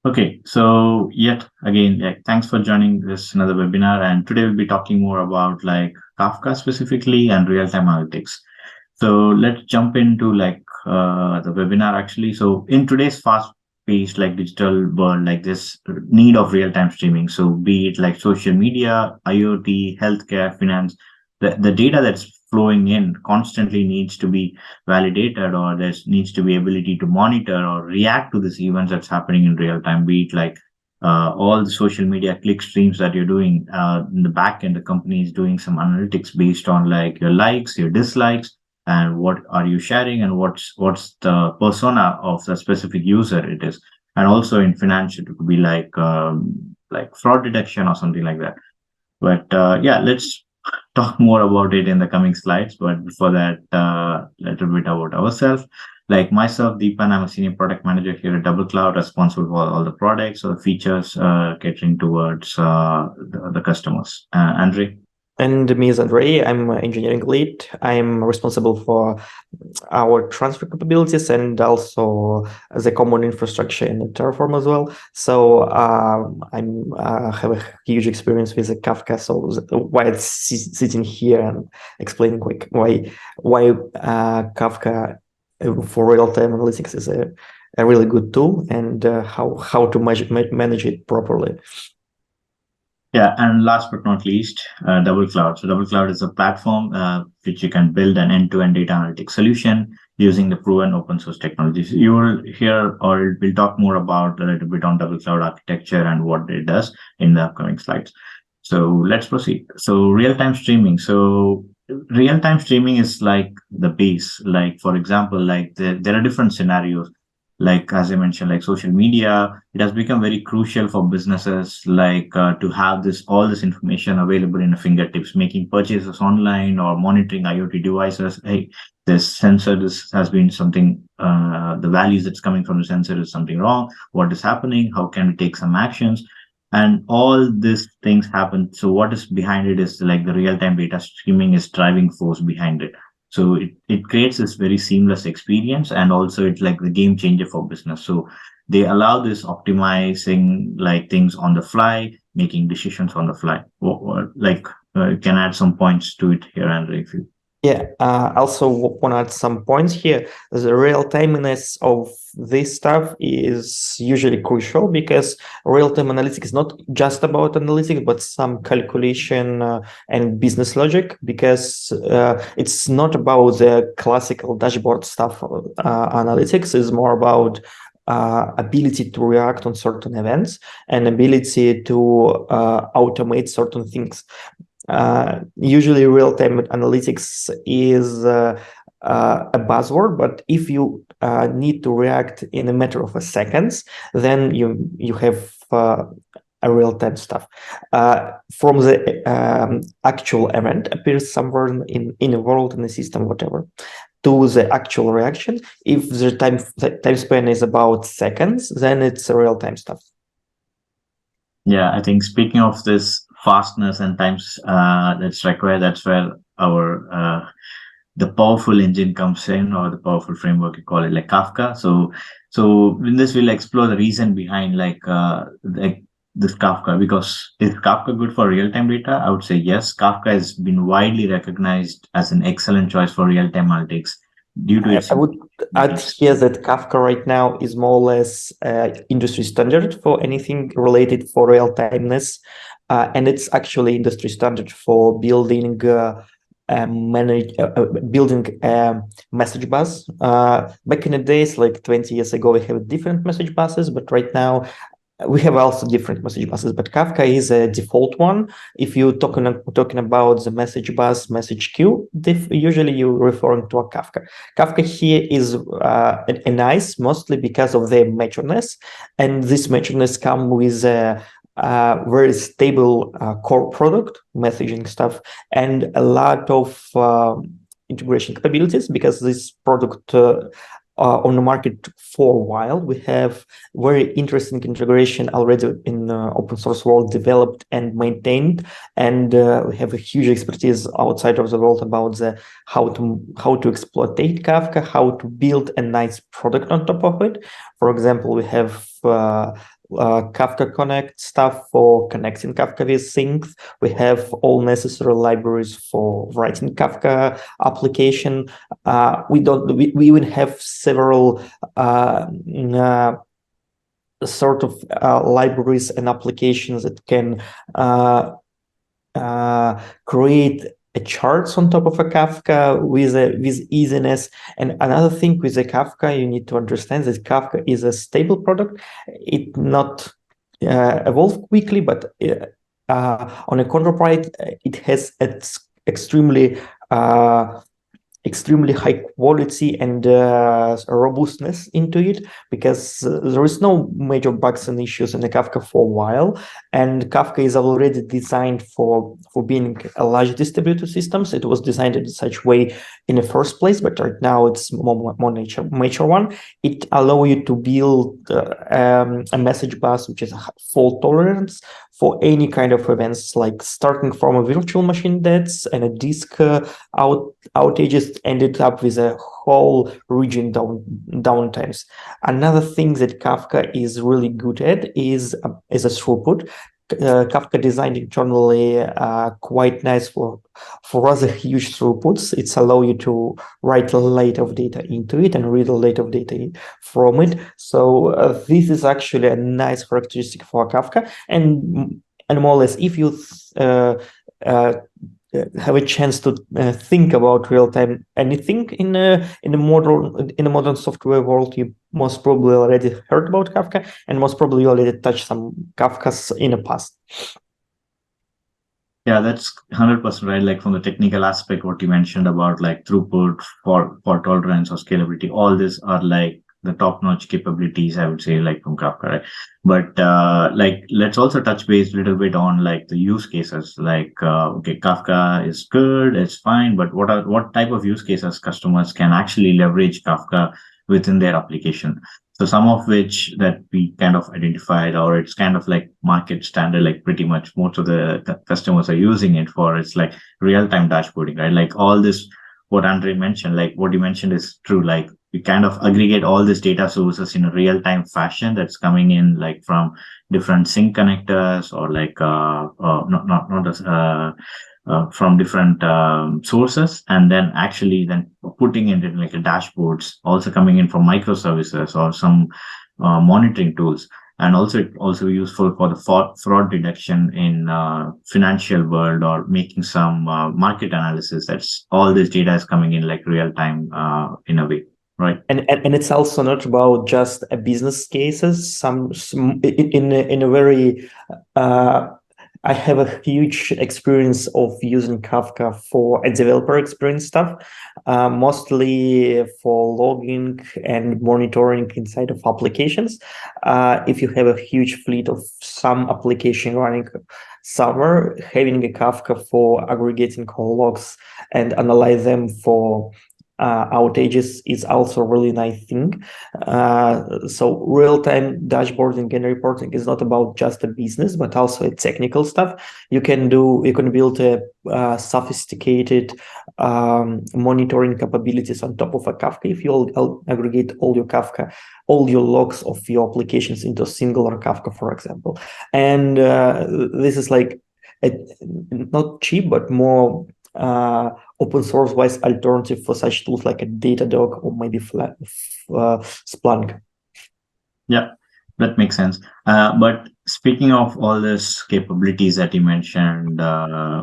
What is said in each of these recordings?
Okay, so yet again, thanks for joining this another webinar. And today we'll be talking more about like Kafka specifically and real-time analytics. So let's jump into the webinar actually. So in today's fast-paced like digital world, like this need of real-time streaming. So be it like social media, IoT, healthcare, finance, the data that's flowing in constantly needs to be validated, or there needs to be ability to monitor or react to these events that's happening in real time, be it like all the social media click streams that you're doing in the back end. The company is doing some analytics based on like your likes, your dislikes, and what are you sharing, and what's the persona of the specific user it is. And also in financial, it could be like fraud detection or something like that. But yeah, let's talk more about it in the coming slides. But before that, a little bit about ourselves. Like myself, Deepan, I'm a senior product manager here at DoubleCloud, responsible for all the products or the features catering towards the customers. Andre? And me is Andrei. I'm engineering lead. I'm responsible for our transfer capabilities and also the common infrastructure in Terraform as well. So I'm have a huge experience with the Kafka. So why it's sitting here and explaining why Kafka for real-time analytics is a really good tool, and how to manage it properly. Yeah, and last but not least, DoubleCloud. So DoubleCloud is a platform which you can build an end-to-end data analytics solution using the proven open source technologies. You will hear, or we'll talk more about a little bit on DoubleCloud architecture and what it does in the upcoming slides. So let's proceed. So real-time streaming. So real-time streaming is like the base. Like for example, like there are different scenarios. Like as I mentioned, like social media, it has become very crucial for businesses to have this all this information available in a fingertips, making purchases online or monitoring IoT devices. Hey, this sensor, this has been something, the values that's coming from the sensor is something wrong. What is happening? How can we take some actions? And all these things happen. So what is behind it is like the real-time data streaming is driving force behind it. So it creates this very seamless experience, and also it's like the game changer for business. So they allow this optimizing like things on the fly, making decisions on the fly. You can add some points to it here, Andre, if you. Yeah, also want to add some points here. The real-timeness of this stuff is usually crucial because real-time analytics is not just about analytics, but some calculation and business logic, because it's not about the classical dashboard stuff. Analytics is more about ability to react on certain events and ability to automate certain things. Usually real-time analytics is a buzzword, but if you need to react in a matter of seconds, then you have a real-time stuff. From the actual event appears somewhere in a world, in a system, whatever, to the actual reaction. If the time span is about seconds, then it's a real-time stuff. Yeah, I think speaking of this fastness and times that's required, that's where our the powerful engine comes in, or the powerful framework you call it, like Kafka. So in this we'll explore the reason behind like this Kafka. Because is Kafka good for real-time data? I would say yes. Kafka has been widely recognized as an excellent choice for real-time analytics due to its I would add here that Kafka right now is more or less industry standard for anything related for real-timeness, and it's actually industry standard for building building a message bus. Back in the days, like 20 years ago, we have different message buses, but right now we have also different message buses, but Kafka is a default one. If you're talking about the message bus, message queue, usually you're referring to a Kafka. Kafka here is a nice, mostly because of their matureness, and this matureness come with a very stable core product, messaging stuff, and a lot of integration capabilities, because this product on the market for a while. We have very interesting integration already in open source world developed and maintained, and we have a huge expertise outside of the world about the how to exploitate Kafka, how to build a nice product on top of it. For example, we have Kafka Connect stuff for connecting Kafka with things. We have all necessary libraries for writing Kafka application. We even have several sort of libraries and applications that can create a charts on top of a Kafka with easiness. And another thing with the Kafka, you need to understand that Kafka is a stable product. It not evolve quickly, but on a counterpart, it has extremely high quality and robustness into it, because there is no major bugs and issues in the Kafka for a while, and Kafka is already designed for being a large distributed systems. It was designed in such way in the first place, but right now it's more mature one. It allows you to build a message bus which is fault tolerance for any kind of events, like starting from a virtual machine deaths and a disk outages, ended up with a whole region downtimes. Another thing that Kafka is really good at is a throughput. Kafka designed internally quite nice for rather huge throughputs. It's allow you to write a lot of data into it and read a lot of data from it. So this is actually a nice characteristic for Kafka. And more or less, if you have a chance to think about real time anything in the modern software world, you most probably already heard about Kafka, and most probably already touched some Kafkas in the past. Yeah, that's 100% right. Like from the technical aspect, what you mentioned about like throughput, fault tolerance, or scalability, all these are like the top-notch capabilities, I would say, like from Kafka, right? But like let's also touch base a little bit on like the use cases. Like okay, Kafka is good, it's fine, but what type of use cases customers can actually leverage Kafka within their application? So some of which that we kind of identified, or it's kind of like market standard, like pretty much most of the customers are using it for. It's like real-time dashboarding, right? Like all this, what Andre mentioned, like what you mentioned is true. Like we kind of aggregate all these data sources in a real-time fashion that's coming in like from different sync connectors, or like not as from different sources, and then actually then putting it in like a dashboards, also coming in from microservices or some monitoring tools. And also it also useful for the fraud detection in financial world, or making some market analysis. That's all this data is coming in like real time in a way, right? And it's also not about just a business cases. Some in a very I have a huge experience of using Kafka for a developer experience stuff, mostly for logging and monitoring inside of applications. If you have a huge fleet of some application running somewhere, having a Kafka for aggregating call logs and analyze them for outages is also a really nice thing. So real-time dashboarding and reporting is not about just a business, but also a technical stuff. You can build a sophisticated monitoring capabilities on top of a Kafka if you aggregate all your logs of your applications into a singular Kafka, for example. And this is like not cheap, but more open source wise alternative for such tools like a Datadog or maybe Splunk. Yeah, that makes sense. But speaking of all these capabilities that you mentioned,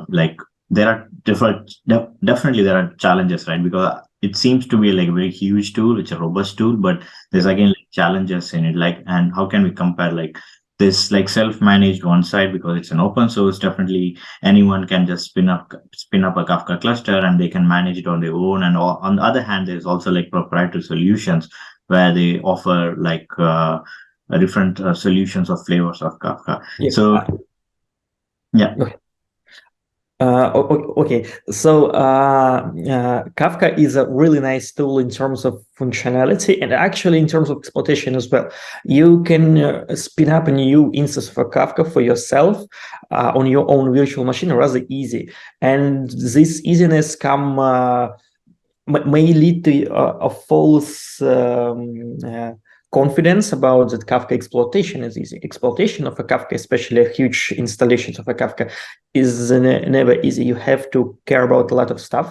like there are definitely there are challenges, right? Because it seems to be like a very huge tool, it's a robust tool, but there's again like challenges in it. Like, and how can we compare like this like self-managed one side, because it's an open source, definitely anyone can just spin up a Kafka cluster and they can manage it on their own. And on the other hand, there's also like proprietary solutions where they offer like different solutions or flavors of Kafka. Yeah. So yeah. Okay, so Kafka is a really nice tool in terms of functionality and actually in terms of exploitation as well. You can spin up a new instance for Kafka for yourself on your own virtual machine rather easy. And this easiness may lead to a false confidence about that Kafka exploitation is easy. Exploitation of a Kafka, especially a huge installations of a Kafka, is never easy. You have to care about a lot of stuff.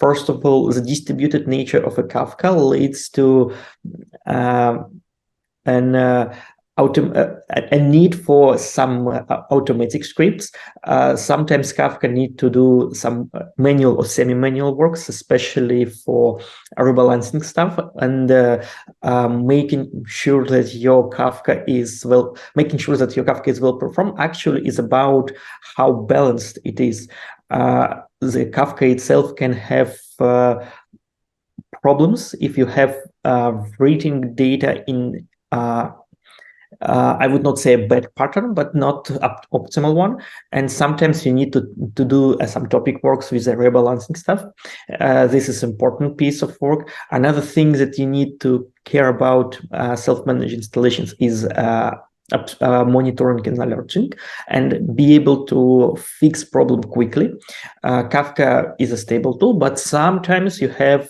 First of all, the distributed nature of a Kafka leads to a need for some automatic scripts. Sometimes Kafka need to do some manual or semi-manual works, especially for rebalancing stuff, and making sure that your Kafka is well performed actually is about how balanced it is. The Kafka itself can have problems if you have reading data in I would not say a bad pattern, but not optimal one. And sometimes you need to do some topic works with the rebalancing stuff. This is important piece of work. Another thing that you need to care about self-managed installations is monitoring and alerting, and be able to fix problem quickly. Kafka is a stable tool, but sometimes you have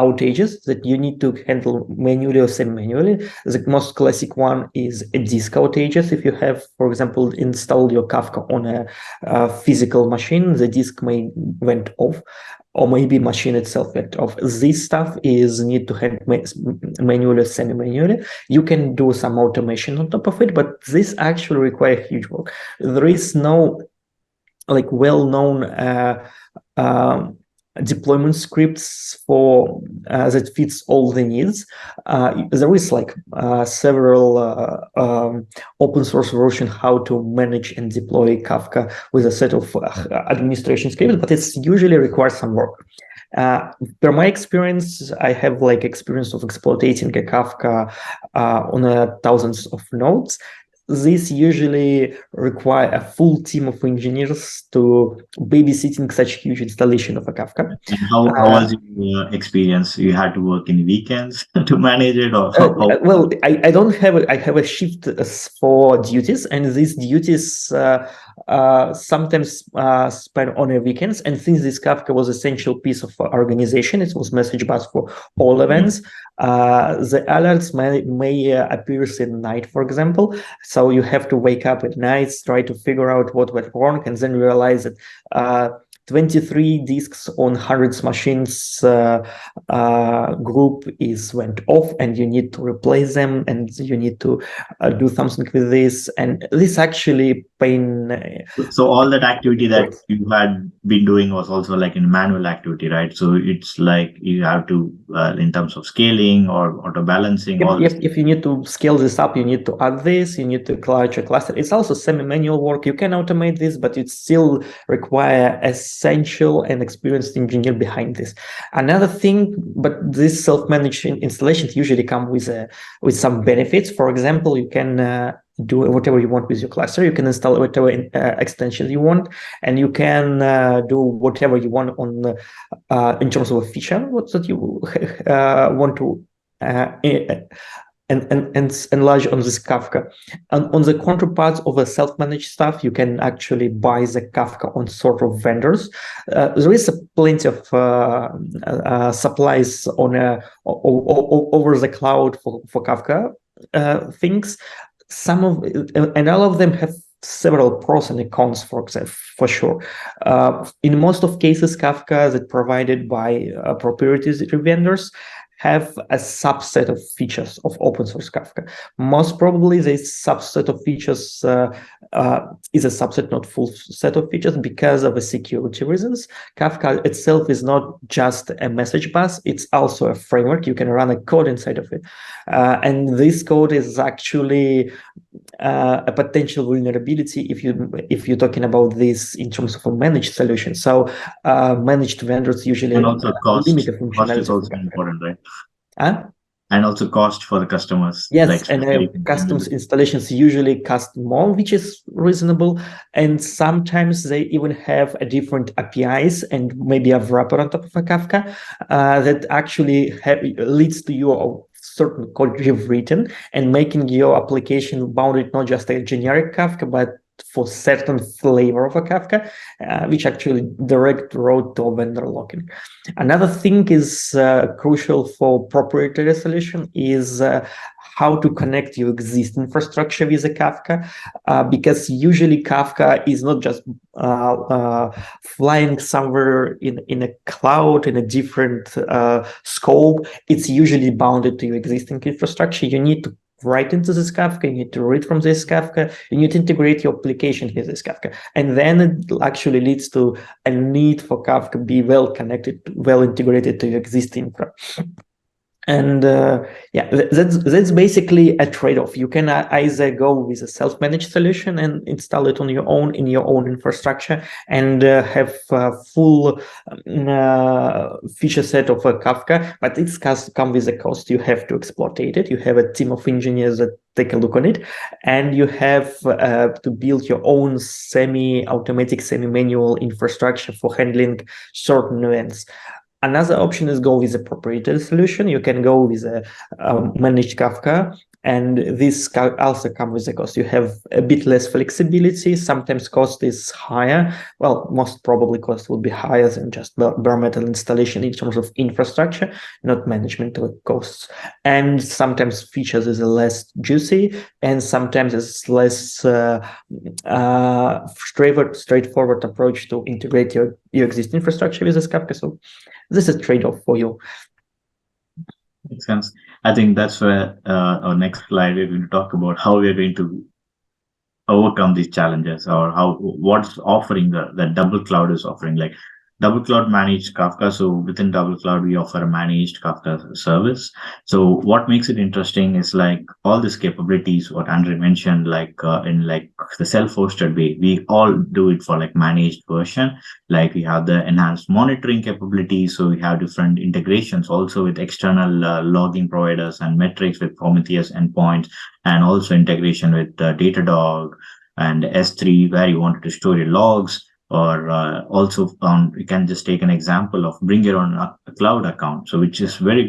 outages that you need to handle manually or semi-manually. The most classic one is disk outages. If you have, for example, installed your Kafka on a physical machine, the disk may went off, or maybe machine itself went off. This stuff is need to handle manually or semi-manually. You can do some automation on top of it, but this actually requires huge work. There is no like well-known deployment scripts for that fits all the needs. There is like several open source version how to manage and deploy Kafka with a set of administration scripts, but it's usually requires some work. Per my experience, I have like experience of exploiting a Kafka on thousands of nodes. This usually require a full team of engineers to babysitting such huge installation of a Kafka. And how was your experience? You had to work in weekends to manage it, or well, I don't have I have a shift for duties, and these duties sometimes spent on a weekends. And since this Kafka was essential piece of organization, it was message bus for all events. The alerts may appear in night, for example. So you have to wake up at night, try to figure out what went wrong, and then realize that 23 disks on hundreds machines group went off, and you need to replace them, and you need to do something with this. And this actually pain. So all that activity that you had been doing was also like in manual activity, right? So it's like you have to, in terms of scaling or auto balancing. If you need to scale this up, you need to add this, you need to clutch a cluster. It's also semi-manual work. You can automate this, but it still require essential and experienced engineer behind this. Another thing, but this self-managed installations usually come with some benefits. For example, you can do whatever you want with your cluster. You can install whatever extensions you want, and you can do whatever you want on in terms of a feature that you want to and enlarge on this Kafka. And on the counterparts of the self-managed stuff, you can actually buy the Kafka on sort of vendors. There is plenty of supplies on over the cloud for Kafka things. And all of them have several pros and cons, for sure. In most of cases, Kafka that provided by proprietary vendors have a subset of features of open source Kafka. Most probably this subset of features is a subset, not full set of features, because of the security reasons. Kafka itself is not just a message bus, it's also a framework. You can run a code inside of it. And this code is actually a potential vulnerability if you're talking about this in terms of a managed solution. So managed vendors usually and also cost. limit the Cost functionality is also important, right? Huh? And also cost for the customers. Yes, like and custom installations usually cost more, which is reasonable. And sometimes they even have a different APIs and maybe a wrapper on top of a Kafka that actually leads to your certain code you've written and making your application bounded not just a generic Kafka, but for certain flavor of a Kafka, which actually direct road to a vendor locking. Another thing is crucial for proprietary solution is how to connect your existing infrastructure with a Kafka, because usually Kafka is not just flying somewhere in a cloud in a different scope. It's usually bounded to your existing infrastructure. You need to write into this Kafka, you need to read from this Kafka, you need to integrate your application with this Kafka. And then it actually leads to a need for Kafka be well connected, well integrated to your existing infra. And yeah, that's basically a trade-off. You can either go with a self-managed solution and install it on your own in your own infrastructure and have full feature set of Kafka, but it's come with a cost. You have to exploitate it. You have a team of engineers that take a look on it, and you have to build your own semi-automatic, semi-manual infrastructure for handling certain events. Another option is go with a proprietary solution. You can go with a managed Kafka, and this also comes with a cost. You have a bit less flexibility. Sometimes cost is higher. Well, most probably cost will be higher than just bare metal installation in terms of infrastructure, not management costs. And sometimes features is less juicy, and sometimes it's less straightforward approach to integrate your existing infrastructure with this Kafka. So this is a trade-off for you. Makes sense. I think that's where our next slide we're going to talk about how we are going to overcome these challenges, or what's offering that DoubleCloud is offering. Like DoubleCloud managed Kafka. So within DoubleCloud, we offer a managed Kafka service. So what makes it interesting is like all these capabilities, what Andre mentioned, like in like the self-hosted way, we all do it for like managed version. Like we have the enhanced monitoring capabilities. So we have different integrations also with external logging providers and metrics with Prometheus endpoints, and also integration with Datadog and S3, where you wanted to store your logs. Or also we can just take an example of bring your own cloud account, so which is very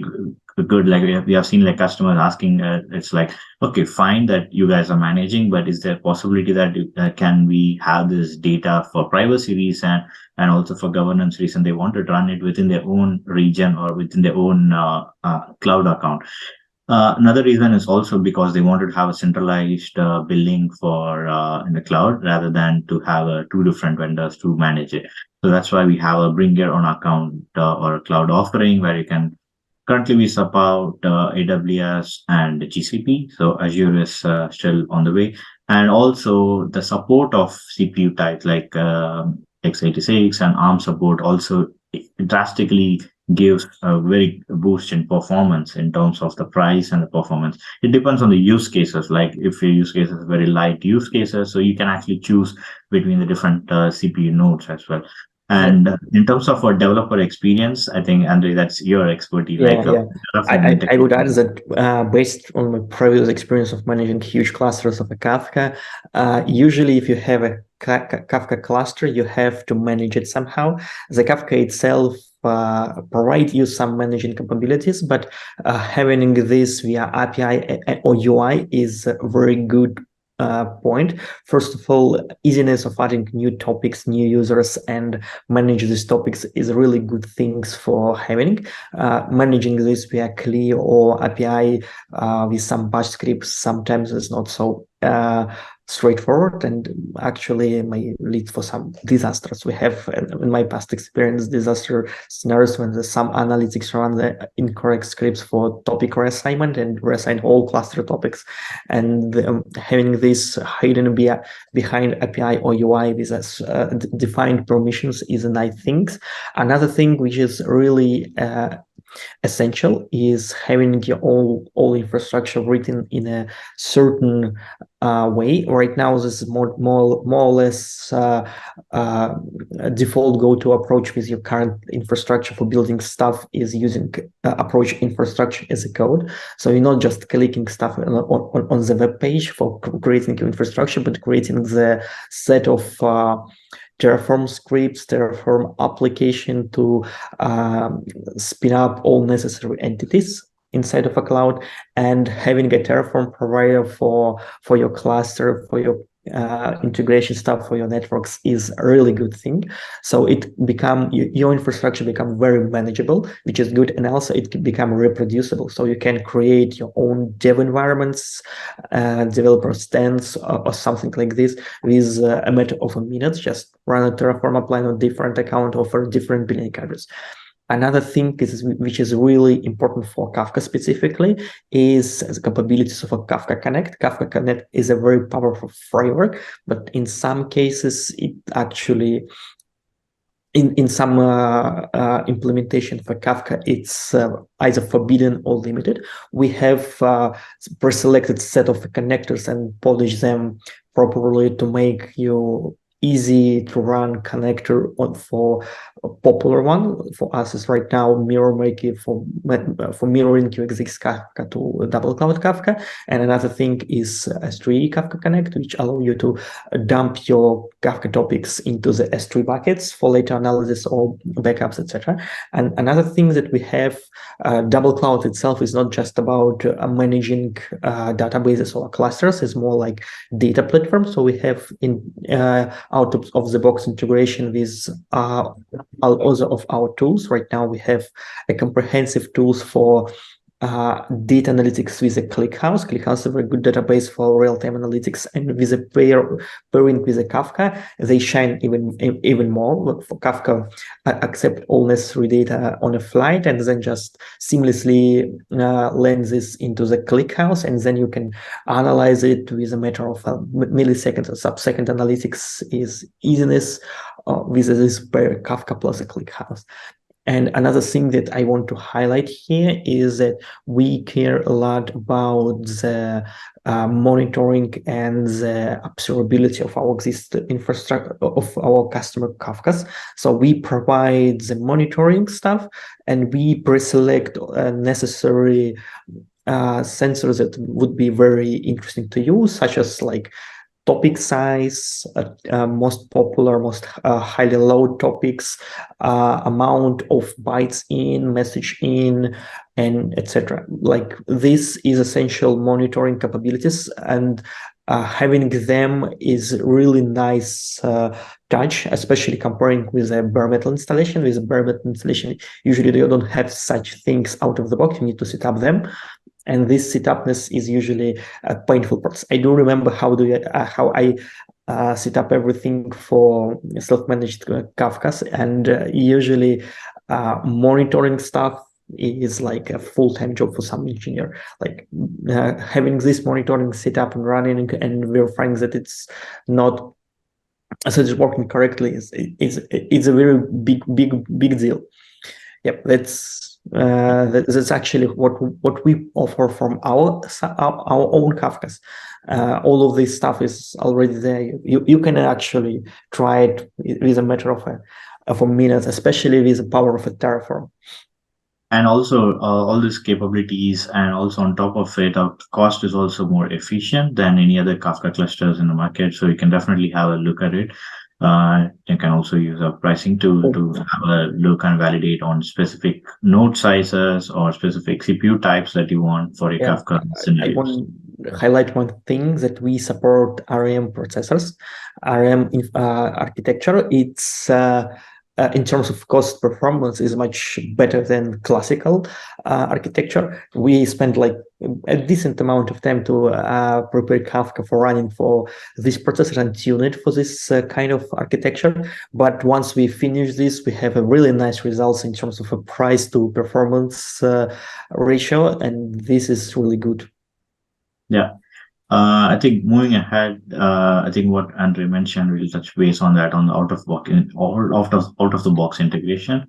good. Like we have seen like customers asking, it's like, okay, fine that you guys are managing, but is there a possibility that can we have this data for privacy reason and also for governance reason? They want to run it within their own region or within their own cloud account. Another reason is also because they wanted to have a centralized billing for in the cloud rather than to have two different vendors to manage it. So that's why we have a bring your own account or a cloud offering where you can currently we support AWS and GCP. So Azure is still on the way, and also the support of CPU types like x86 and ARM support also drastically gives a very boost in performance in terms of the price and the performance. It depends on the use cases. Like if your use cases very light use cases, so you can actually choose between the different CPU nodes as well. And in terms of our developer experience, I think Andre, that's your expertise. I would add that based on my previous experience of managing huge clusters of a Kafka, usually if you have a Kafka cluster, you have to manage it somehow. The Kafka itself provide you some managing capabilities, but having this via API or UI is a very good point. First of all, easiness of adding new topics, new users, and manage these topics is really good things for having. Managing this via CLI or API with some bash scripts sometimes is not so straightforward, and actually may lead for some disasters. We have, in my past experience, disaster scenarios when some analytics run the incorrect scripts for topic reassignment and reassign all cluster topics, and having this hidden behind API or UI with defined permissions is a nice thing. Another thing which is really essential is having your all infrastructure written in a certain way. Right now, this is more or less default go-to approach with your current infrastructure for building stuff is using approach infrastructure as a code. So you're not just clicking stuff on the web page for creating your infrastructure, but creating the set of Terraform scripts, Terraform application to spin up all necessary entities inside of a cloud, and having a Terraform provider for your cluster, for your integration stuff for your networks is a really good thing. So your infrastructure become very manageable, which is good, and also it can become reproducible. So you can create your own dev environments, developer stands, or something like this with a matter of a minute. Just run a Terraform apply on different account, offer different billing address. Another thing which is really important for Kafka specifically is the capabilities of a Kafka Connect. Kafka Connect is a very powerful framework, but in some cases, it actually, in some implementation for Kafka, it's either forbidden or limited. We have pre-selected set of connectors and polish them properly to make you easy to run connector for a popular one. For us is right now mirror making for mirroring QXX Kafka to DoubleCloud Kafka. And another thing is S3 Kafka Connect, which allow you to dump your Kafka topics into the S3 buckets for later analysis or backups, etc. And another thing that we have, DoubleCloud itself is not just about managing databases or clusters. It's more like data platform. So we have out of the box integration with all other of our tools. Right now we have a comprehensive tools for data analytics with a ClickHouse. ClickHouse is a very good database for real-time analytics, and with a pairing with a Kafka, they shine even more. For Kafka, accept all necessary data on a flight and then just seamlessly land this into the ClickHouse, and then you can analyze it with a matter of milliseconds or sub-second. Analytics is easiness with this pair Kafka plus a ClickHouse. And another thing that I want to highlight here is that we care a lot about the monitoring and the observability of our existing infrastructure of our customer Kafkas. So we provide the monitoring stuff, and we pre-select necessary sensors that would be very interesting to you, such as like topic size, most popular, most highly load topics, amount of bytes in, message in, and etc. Like this is essential monitoring capabilities, and having them is really nice touch, especially comparing with a bare metal installation. With a bare metal installation, usually you don't have such things out of the box. You need to set up them. And this setupness is usually a painful process. I do remember how I set up everything for self-managed Kafkas, and usually monitoring stuff is like a full-time job for some engineer. Like having this monitoring set up and running and verifying that it's not, so it's working correctly is a very big deal. Yep, that's actually what we offer from our own Kafkas. All of this stuff is already there. You can actually try it with a matter of a minute, especially with the power of a Terraform. And also all these capabilities, and also on top of it, our cost is also more efficient than any other Kafka clusters in the market. So you can definitely have a look at it. You can also use a pricing tool to have a look and validate on specific node sizes or specific CPU types that you want for a Kafka scenario. I want to highlight one thing, that we support ARM processors, ARM architecture. It's in terms of cost performance is much better than classical architecture. We spent like a decent amount of time to prepare Kafka for running for this processor and tune it for this kind of architecture. But once we finish this, we have a really nice results in terms of a price to performance ratio, and this is really good. Yeah. I think moving ahead, I think what Andre mentioned, we'll touch base on that on the out of the box integration.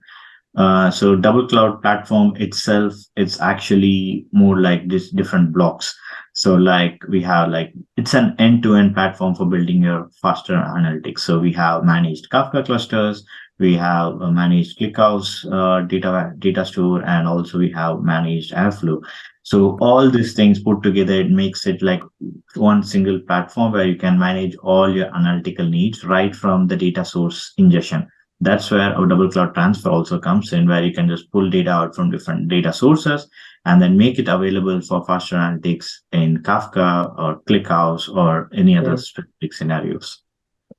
So DoubleCloud platform itself, it's actually more like this different blocks. So like we have like, it's an end-to-end platform for building your faster analytics. So we have managed Kafka clusters, we have managed ClickHouse data store, and also we have managed Airflow. So all these things put together, it makes it like one single platform where you can manage all your analytical needs right from the data source ingestion. That's where our DoubleCloud transfer also comes in, where you can just pull data out from different data sources and then make it available for faster analytics in Kafka or ClickHouse or any other specific scenarios.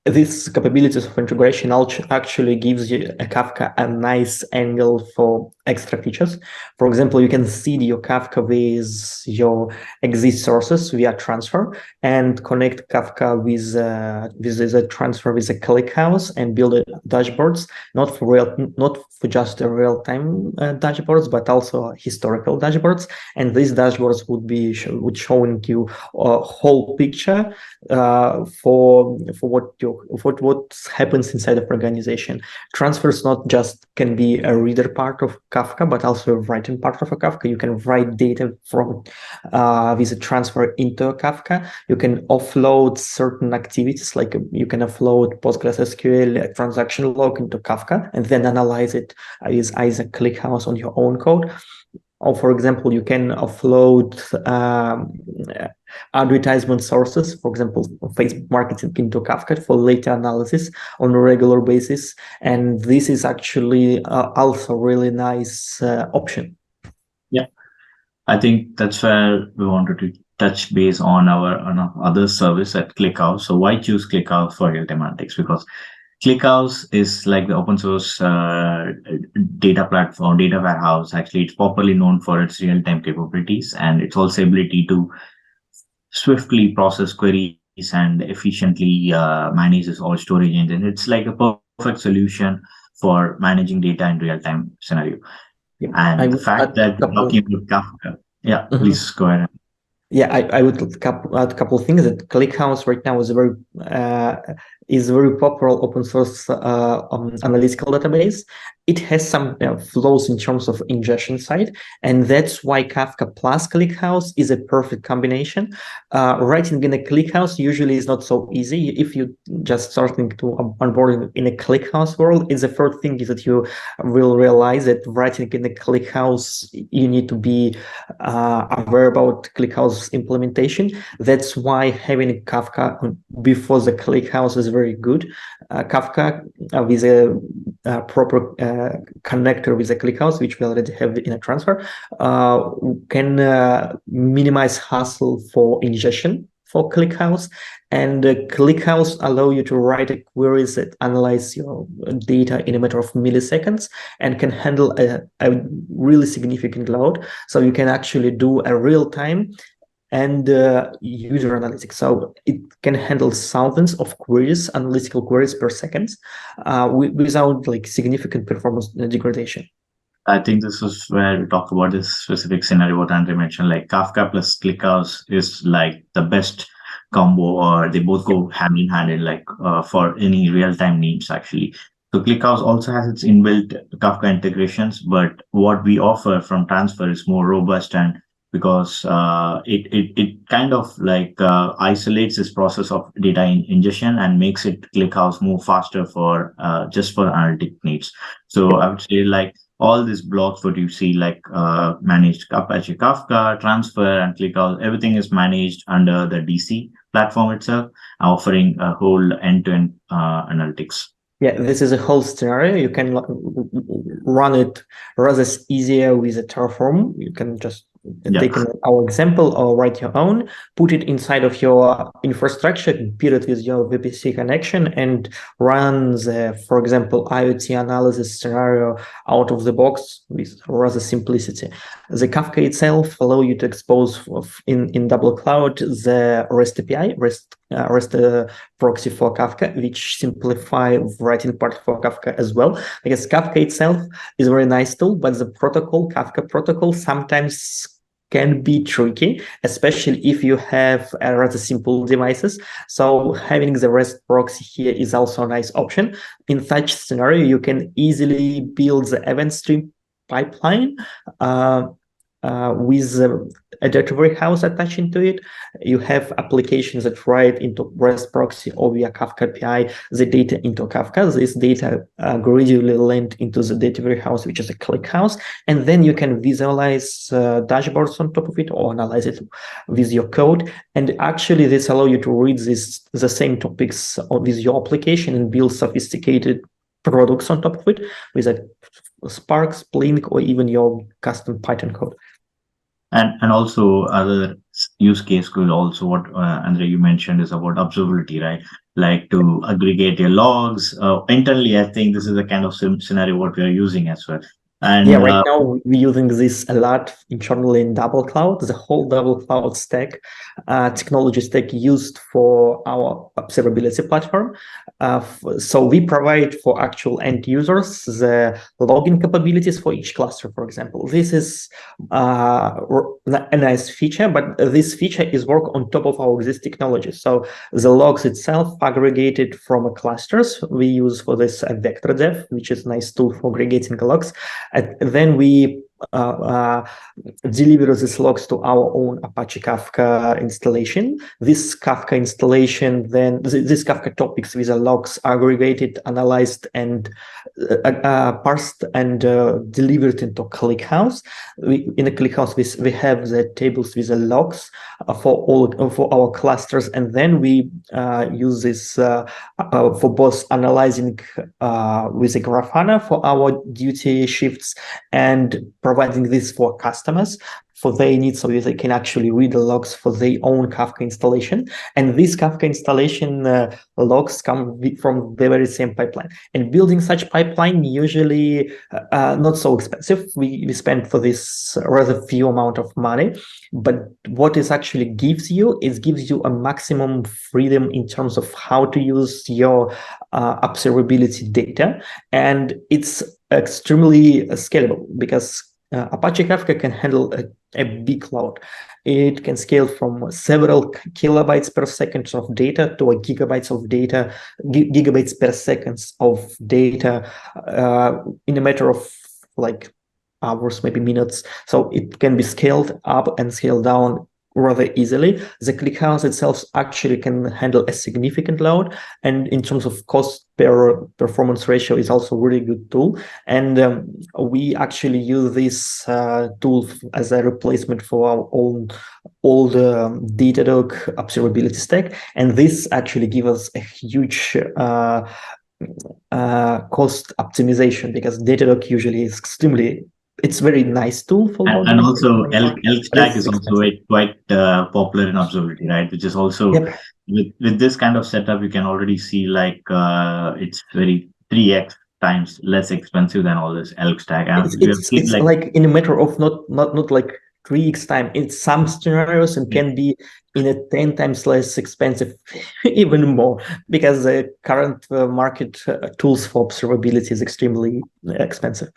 This capabilities of integration actually gives you a Kafka a nice angle for extra features. For example, you can seed your Kafka with your exist sources via transfer and connect Kafka with the transfer with a ClickHouse and build dashboards, not for just the real-time dashboards, but also historical dashboards. And these dashboards would showing you a whole picture for what happens inside of organization. Transfers not just can be a reader part of Kafka, but also a writing part of a Kafka. You can write data from with a transfer into a Kafka. You can offload certain activities, like you can offload PostgreSQL transaction log into Kafka and then analyze it with either ClickHouse on your own code. Or, for example, you can offload advertisement sources, for example, Facebook marketing into Kafka for data analysis on a regular basis. And this is actually also a really nice option. Yeah, I think that's where we wanted to touch base on our other service at ClickHouse. So why choose ClickHouse for real-time analytics? Because ClickHouse is like the open source data platform, data warehouse. Actually, it's popularly known for its real-time capabilities and its also ability to swiftly process queries and efficiently manages all storage engines. It's like a perfect solution for managing data in real-time scenario. Yeah, And the fact that we're talking about Kafka, please go ahead. Yeah, I would add a couple of things. That ClickHouse right now is a very popular open source analytical database. It has some flaws in terms of ingestion side, and that's why Kafka plus ClickHouse is a perfect combination. Writing in a ClickHouse usually is not so easy. If you just starting to onboard in a ClickHouse world, it's the first thing is that you will realize that writing in a ClickHouse, you need to be aware about ClickHouse implementation. That's why having Kafka before the ClickHouse is very good. Kafka with a proper connector with a ClickHouse, which we already have in a transfer, can minimize hassle for ingestion for ClickHouse, and ClickHouse allow you to write queries that analyze your data in a matter of milliseconds and can handle a really significant load. So you can actually do a real-time and user analytics. So it can handle thousands of queries, analytical queries per second, without like significant performance degradation. I think this is where we talk about this specific scenario what Andre mentioned, like Kafka plus ClickHouse is like the best combo, or they both go hand in hand in like for any real-time needs actually. So ClickHouse also has its inbuilt Kafka integrations, but what we offer from Transfer is more robust, and because it kind of like isolates this process of data ingestion and makes it ClickHouse move faster for just for analytic needs. So I would say like all these blocks what you see like managed Apache Kafka, Transfer, and ClickHouse, everything is managed under the DC platform itself, offering a whole end-to-end analytics. Yeah, this is a whole scenario. You can run it rather easier with a Terraform. You can just take our example or write your own, put it inside of your infrastructure, pair it with your VPC connection, and run the, for example, IoT analysis scenario out of the box with rather simplicity. The Kafka itself allow you to expose in DoubleCloud the REST API, REST proxy for Kafka, which simplify writing part for Kafka as well. Because Kafka itself is a very nice tool, but the protocol, Kafka protocol, sometimes can be tricky, especially if you have rather simple devices. So having the REST proxy here is also a nice option. In such scenario, you can easily build the event stream pipeline with a data warehouse attaching to it. You have applications that write into REST proxy or via Kafka API the data into Kafka. This data gradually land into the data warehouse, which is a ClickHouse, and then you can visualize dashboards on top of it or analyze it with your code. And actually, this allows you to read the same topics with your application and build sophisticated products on top of it with a Spark, Splink, or even your custom Python code. And also other use case could also what Andre you mentioned is about observability, right? Like to aggregate your logs internally. I think this is the kind of scenario what we are using as well. Yeah, And right now we're using this a lot internally in DoubleCloud. The whole DoubleCloud stack, technology stack used for our observability platform. So we provide for actual end users the login capabilities for each cluster, for example. This is a nice feature, but this feature is work on top of our existing technology. So the logs itself aggregated from clusters. We use for this a vector dev, which is a nice tool for aggregating logs. And then we deliver these logs to our own Apache Kafka installation. This Kafka installation, then this Kafka topics with the logs aggregated, analyzed, and parsed and delivered into ClickHouse. In the ClickHouse, we have the tables with the logs for our clusters, and then we use this for both analyzing with the Grafana for our duty shifts and providing this for customers for their needs, so they can actually read the logs for their own Kafka installation. And these Kafka installation logs come from the very same pipeline. And building such pipeline usually not so expensive. We spend for this rather few amount of money, but what it actually gives you is gives you a maximum freedom in terms of how to use your observability data, and it's extremely scalable because Apache Kafka can handle a big load. It can scale from several kilobytes per second of data to a gigabytes of data, gigabytes per seconds of data in a matter of like hours, maybe minutes. So it can be scaled up and scaled down rather easily. The ClickHouse itself actually can handle a significant load, and in terms of cost per performance ratio is also a really good tool. And we actually use this tool as a replacement for our own old Datadog observability stack, and this actually gives us a huge cost optimization because Datadog usually is extremely, it's very nice tool for and logging, also elk but stack it's is also expensive. quite popular in observability, right? Which is also Yep. with this kind of setup, you can already see like it's very 3x times less expensive than all this elk stack. And It's we have it's seen it's like like in a matter of not like 3x time. In some scenarios, it yeah, can be in a 10 times less expensive, even more, because the current market tools for observability is extremely expensive.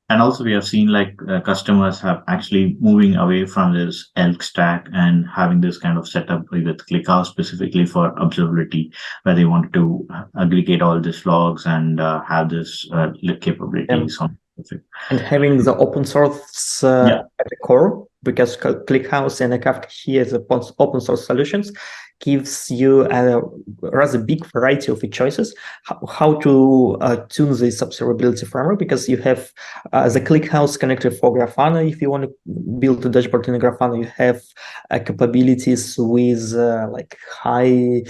and also we have seen like customers have actually moving away from this elk stack and having this kind of setup with ClickHouse specifically for observability, where they want to aggregate all these logs and have this Um, capabilities on it. and having the open source Yeah. at the core, because ClickHouse and Kafka here as open source solutions gives you a rather big variety of choices how to tune this observability framework, because you have the ClickHouse connector for Grafana. If you want to build a dashboard in Grafana, you have capabilities with like high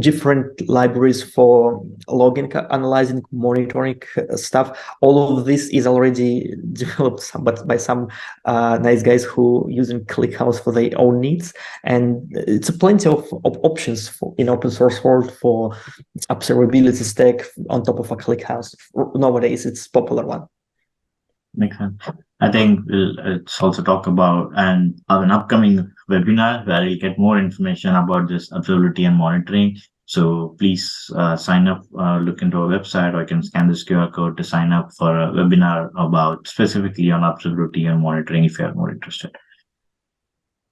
different libraries for logging, analyzing, monitoring stuff. All of this is already developed but by some nice guys who using ClickHouse for their own needs, and it's plenty of options for in open source world for observability stack on top of a ClickHouse. Nowadays, it's popular one. Makes sense. I think let's also talk about an upcoming webinar where you'll get more information about this observability and monitoring. So please sign up, look into our website, or you can scan this QR code to sign up for a webinar about specifically on observability and monitoring if you are more interested.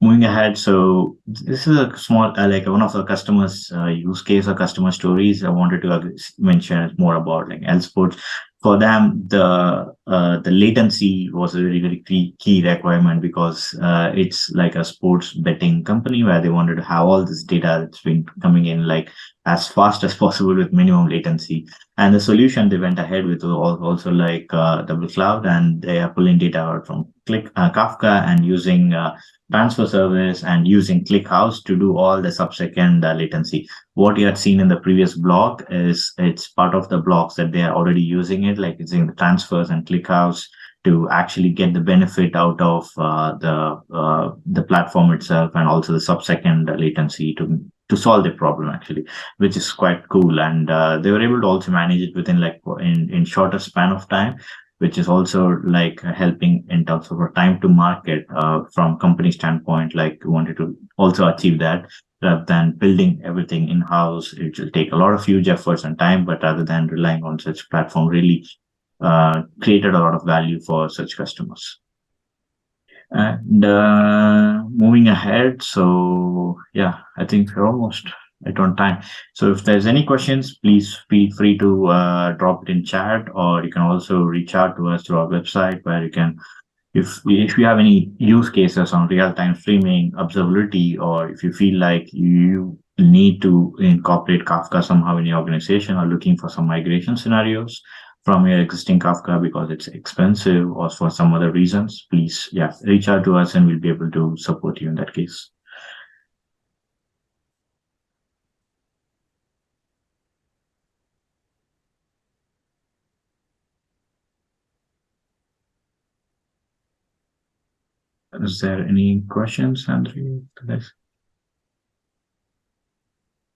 Moving ahead, so this is a small, like one of the customers' use case or customer stories I wanted to mention more about, like L Sports. For them, the latency was a very key requirement because it's like a sports betting company where they wanted to have all this data that's been coming in like as fast as possible with minimum latency. And the solution they went ahead with was also like DoubleCloud, and they are pulling data out from Kafka and using transfer service and using ClickHouse to do all the sub-second latency. What you had seen in the previous block is it's part of the blocks that they are already using it, like using the transfers and ClickHouse to actually get the benefit out of the platform itself, and also the sub-second latency to solve the problem actually, which is quite cool. And they were able to also manage it within like in shorter span of time, which is also like helping in terms of a time to market from company standpoint. Like we wanted to also achieve that rather than building everything in house. It will take a lot of huge efforts and time, but rather than relying on such platform, really created a lot of value for such customers. And moving ahead, so yeah, I think we're almost right on time. So if there's any questions, please feel free to drop it in chat, or you can also reach out to us through our website, where you can, if you have any use cases on real-time streaming, observability, or if you feel like you need to incorporate Kafka somehow in your organization, or looking for some migration scenarios from your existing Kafka because it's expensive or for some other reasons, please, yeah, reach out to us and we'll be able to support you in that case. Is there any questions, Andrew?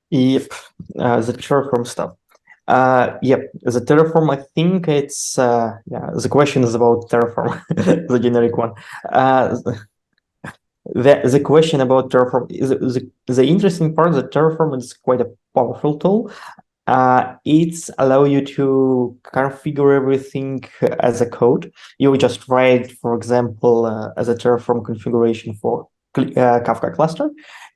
Yep, the Terraform stuff. Yep, the Terraform, I think it's, yeah, the question is about Terraform, the generic one. The question about Terraform is the interesting part that Terraform is quite a powerful tool. It's allow you to configure everything as a code. You just write, for example, as a Terraform configuration for Kafka cluster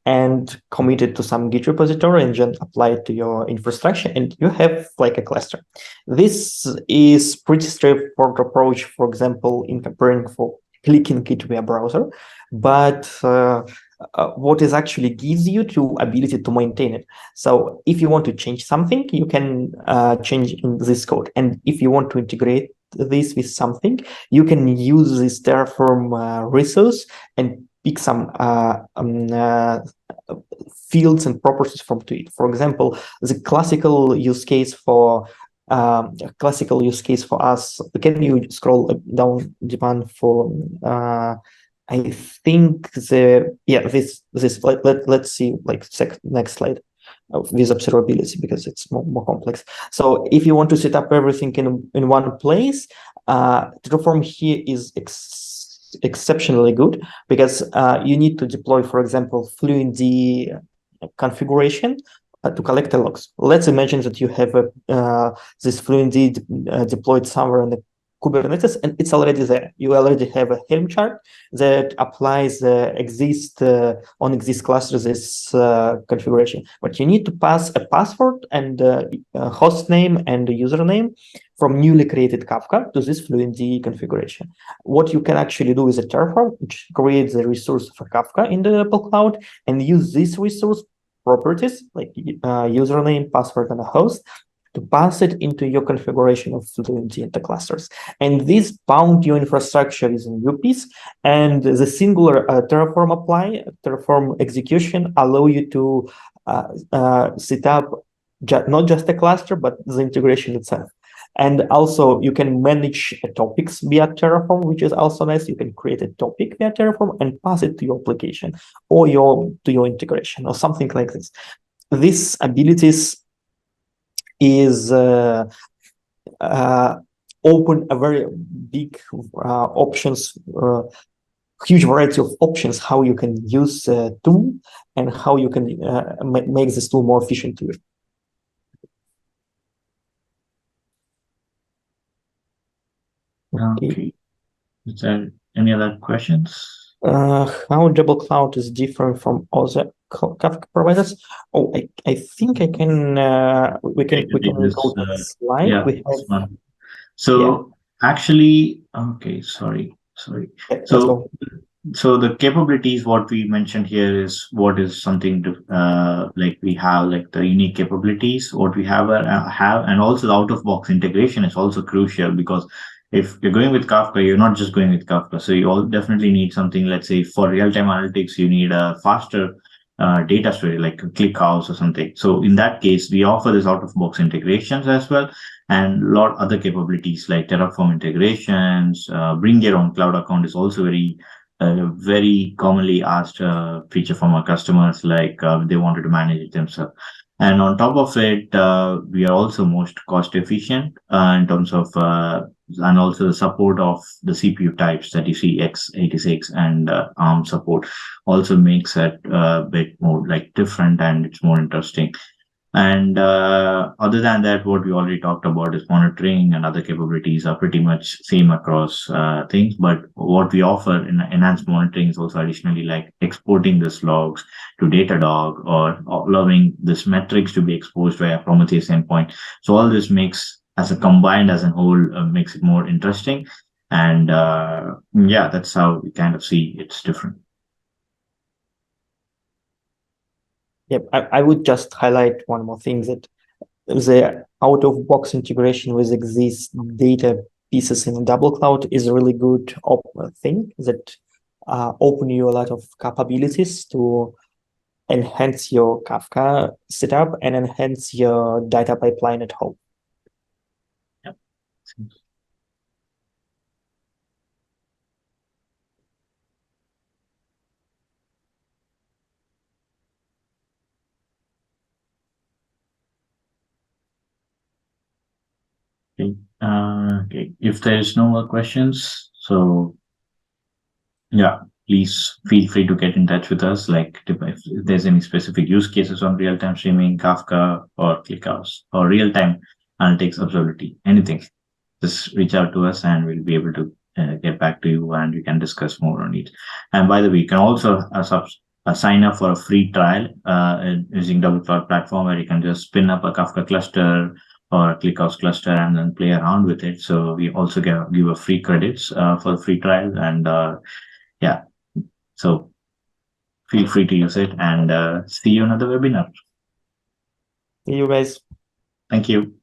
and commit it to some Git repository and then apply it to your infrastructure, and you have like a cluster. This is pretty straightforward approach, for example, in comparing for clicking it via browser, but what is actually gives you to ability to maintain it. So if you want to change something, you can change in this code. And if you want to integrate this with something, you can use this Terraform resource and pick some fields and properties from it. For example, the classical use case for us, can you scroll down, Japan, for I think let's see, like next slide with observability, because it's more complex. So if you want to set up everything in one place, Terraform here is exceptionally good, because you need to deploy, for example, Fluentd configuration to collect the logs. Let's imagine that you have this Fluentd deployed somewhere in the Kubernetes, and it's already there. You already have a Helm chart that applies on exist clusters this configuration. But you need to pass a password and a host name and a username from newly created Kafka to this Fluentd configuration. What you can actually do is a Terraform, which creates a resource for Kafka in the DoubleCloud, and use this resource properties like username, password, and a host to pass it into your configuration of Fluentd in the clusters. And this bound your infrastructure using UPs, and the singular Terraform execution allow you to set up not just a cluster, but the integration itself. And also you can manage topics via Terraform, which is also nice. You can create a topic via Terraform and pass it to your application or to your integration or something like this. These abilities is open a very big options, huge variety of options how you can use the tool and how you can make this tool more efficient to you. Okay. Is there any other questions? How DoubleCloud is different from other Kafka providers? Oh, I think I can. We can go to the slide. Yeah, we have. So actually, okay, sorry. So the capabilities what we mentioned here is what is something to like we have like the unique capabilities what we have, and also the out-of-box integration is also crucial, because if you're going with Kafka, you're not just going with Kafka. So you all definitely need something, let's say for real-time analytics, you need a faster data storage like ClickHouse or something. So in that case, we offer this out-of-box integrations as well, and a lot other capabilities like Terraform integrations. Bring your own cloud account is also very commonly asked feature from our customers, like they wanted to manage it themselves. And on top of it, we are also most cost efficient in terms of, and also the support of the CPU types that you see x86 and ARM support also makes it a bit more like different, and it's more interesting. And other than that, what we already talked about is monitoring and other capabilities are pretty much same across things. But what we offer in enhanced monitoring is also additionally like exporting these logs to Datadog, or allowing this metrics to be exposed via Prometheus endpoint. So all this makes as a combined as a whole makes it more interesting. And yeah, that's how we kind of see it's different. Yep, I would just highlight one more thing, that the out-of-box integration with existing data pieces in DoubleCloud is a really good thing that open you a lot of capabilities to enhance your Kafka setup and enhance your data pipeline at home. Yep. Okay. Okay. If there's no more questions, so yeah, please feel free to get in touch with us. Like if there's any specific use cases on real-time streaming, Kafka, or ClickHouse, or real-time analytics, observability, anything, just reach out to us and we'll be able to get back to you and we can discuss more on it. And by the way, you can also sign up for a free trial using DoubleCloud platform, where you can just spin up a Kafka cluster or a ClickHouse cluster and then play around with it. So we also give a free credits for the free trial. And yeah, so feel free to use it, and see you in another webinar. See you guys. Thank you.